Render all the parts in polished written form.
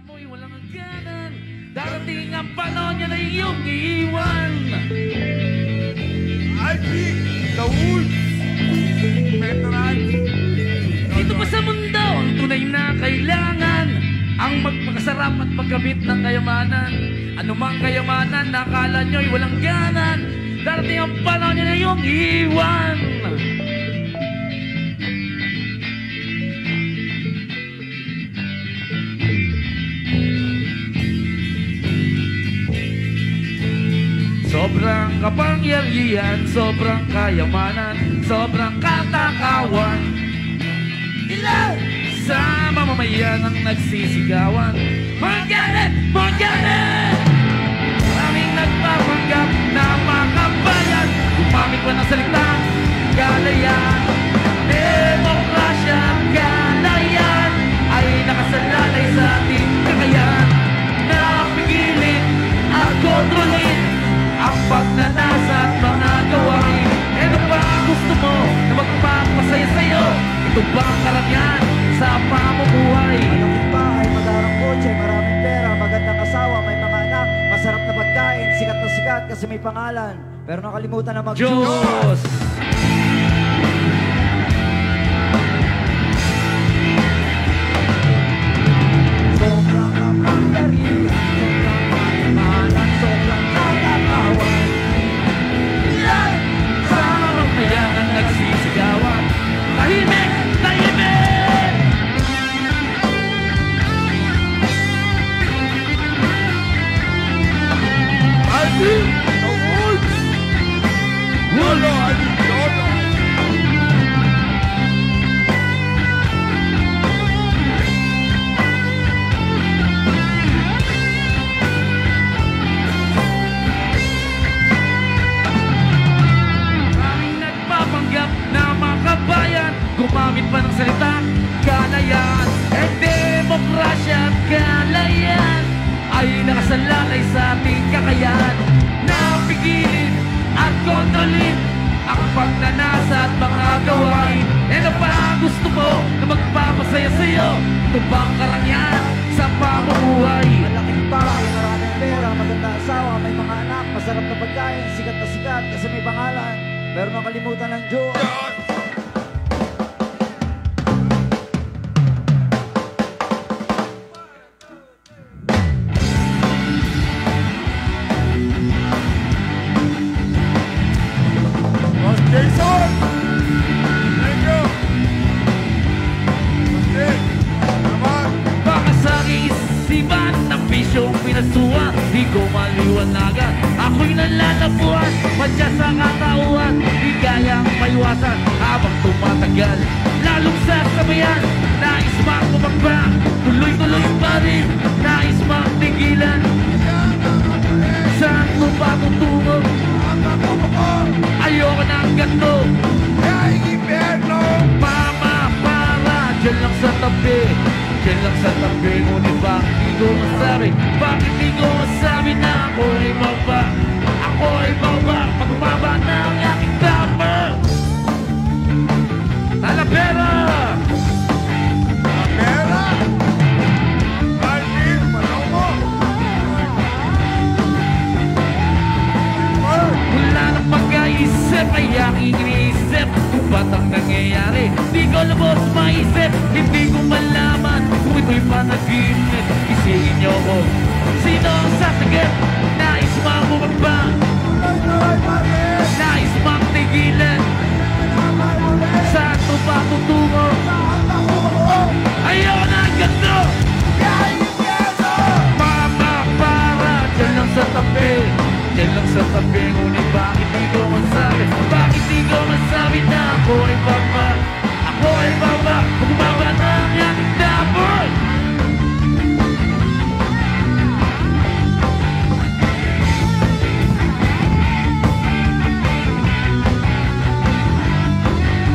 amoy walang hangganan. Darating ang panahon niya na iyong iiwan. Alfie, the Wolves, veteran. Dito pa sa mundo ang tunay na kailangan, ang magpakasarap at magkamit ng kayamanan. Anumang kayamanan na akala nyo'y walang ganan, darating ang panahon niya na iyong iiwan. Sobrang kapangyarihan, sobrang kayamanan, sobrang katakawan. Ilan sa mamamayan ang nagsisigawan. Magalit! Magalit! Maraming nagpapanggap na makabayan, gumamit pa ng salitang galayan. Demokrasya, galayan ay nakasalalay sa ating kakayan. Napigilin at kontrolin ang pagnanasa at mga gawain. Ano ba ang gusto mo na magpapasaya sa'yo? Ito ba ang karangyaan sa pamumuhay? Malaking bahay, magarang kotse, maraming pera, magandang asawa, may mga anak, masarap na pagkain, sikat na sikat kasi may pangalan. Pero nakalimutan na Diyos! Sobrang kapangyarihan, sobrang kayamanan, sobrang katakawan. Ilan sa mamamayan ang nagsisigawan. Tahimik! Tahimik! Alfie, the Wolves. Lolo, Alfie, Lolo. Maraming nagpapanggap na makabayan, gumamit pa ng salitang galayan. Eh demokrasya at galayan ay nakasalalay sa ating kakayan. Napigilin at kontrolin ang pagnanasa at mga gawain. Ano pa ang gusto mo na magpapasaya sa'yo? Ito ba ang karangyaan sa pamumuhay? Malaking bahay, maraming pera, magandang asawa, may mga anak, masarap na pagkain, sikat na sikat kasi may pangalan. Pero nakalimutan ng Diyos. Boss Jason. Thank you. Boss Jay, naman. Baka sa isipan ng bisyong pinasuan, di ko maliwanagan. Ako'y nalalabuan, madya sa katauhan, di kayang maiwasan habang tumatagal. Lalong sasabayan, nais mang bumagba, tuloy-tuloy pa rin, nais mang tigilan. Saan mo ba tutungo? Ayoko ng ganito. Ay, Iberno. Mama, para, dyan lang sa tabi. Dyan lang sa tabi, ngunit bakit di ko masabi? Bakit di ko masabi na ako ay baba? Ako ay baba, pagbaba na ang aking dammer. Talavera! Pera. Alfie, Palomo. Wala nang pag-aisip, ay aking iniisip kung ba't ang nangyayari. Di ko lubos maisip, hindi ko malaman kung ito'y panaginip. Isingin niyo ko, sino ang sasagip? Nais mang bumagba, nais mang tigilan. Saan mo ba tutungo? Ayaw na ang ganito. Mama, para, dyan lang sa tabi. Dyan lang sa tabi, ngunit bakit di ko masabi? Bakit di ko masabi na ako ay baba? Ako ay baba, bumaba na ang aking damon.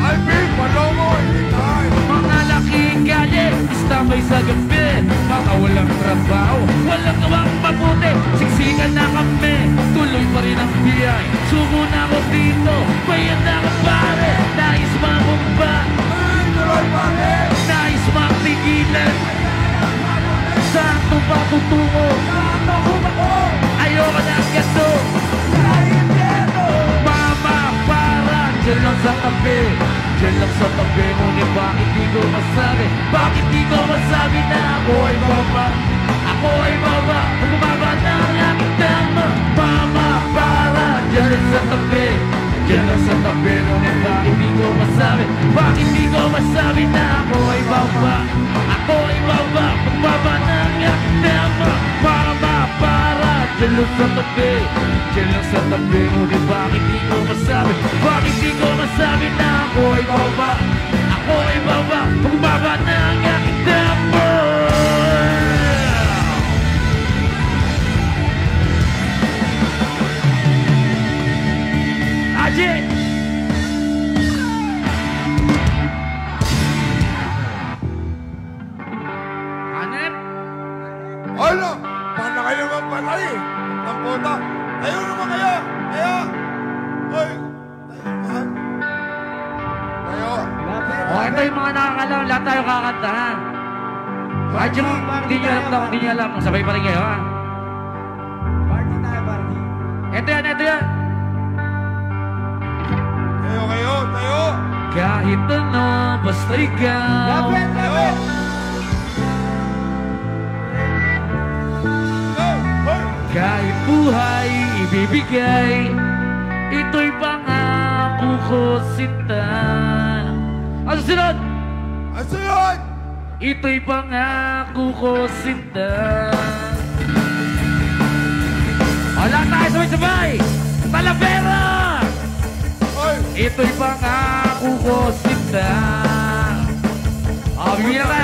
Alfie, Palomo, Ilitay. Mga laking kalye, istambay sa gabi. Mga walang trabaho, walang gawang mabuti. Siksikan na kami, tuloy pa rin ang biyay. Suko na ako dito, bayad na ka pare. Nais mamumba, Tuloy pa rin. nais magtigilan. Saan lang sa tabi, dyan lang sa tabi. Ngunit bakit di ko masabi? Bakit di ko masabi na ako ay baba? Ako ay baba, bumaba na ang aking dama. Mama, para dyan lang sa tabi, dyan lang sa tabi. Ngunit bakit di ko masabi? Bakit di ko masabi na ako ay baba? Ako ay baba, bumaba na ang aking dama. Mama, para dyan lang sa tabi, dyan lang sa tabi. Ngunit bakit di ko masabi? Bakit di ko masabi na ako ay baba? Ako ay baba, bumaba na ang aking dama. Aji! Hanep! Ano? Paano kayo naman patay? Ang puta. Tayo naman kayo. Tayo. Oy. Tayo naman. Tayo. O, ito yung mga nakakalam. Lahat tayo kakanta, ha? Kahit yung hindi nyo alam na, hindi nyo alam. Sabay pa rin kayo, ha? Party tayo, party. Ito yan, ito yan. Tayo kayo. Tayo. Kahit ano, basta ikaw. Lapit, Tayo. lapit. Go. Hoy. Kahit buhay ibibigay, ito'y pangako ko, sinta. Ano sunod? Ang sunod. Ito'y pangako ko, sinta. Wala tayo sabay-sabay! Talavera! Hoy. Ito'y pangako ko, sinta. Bibigyan na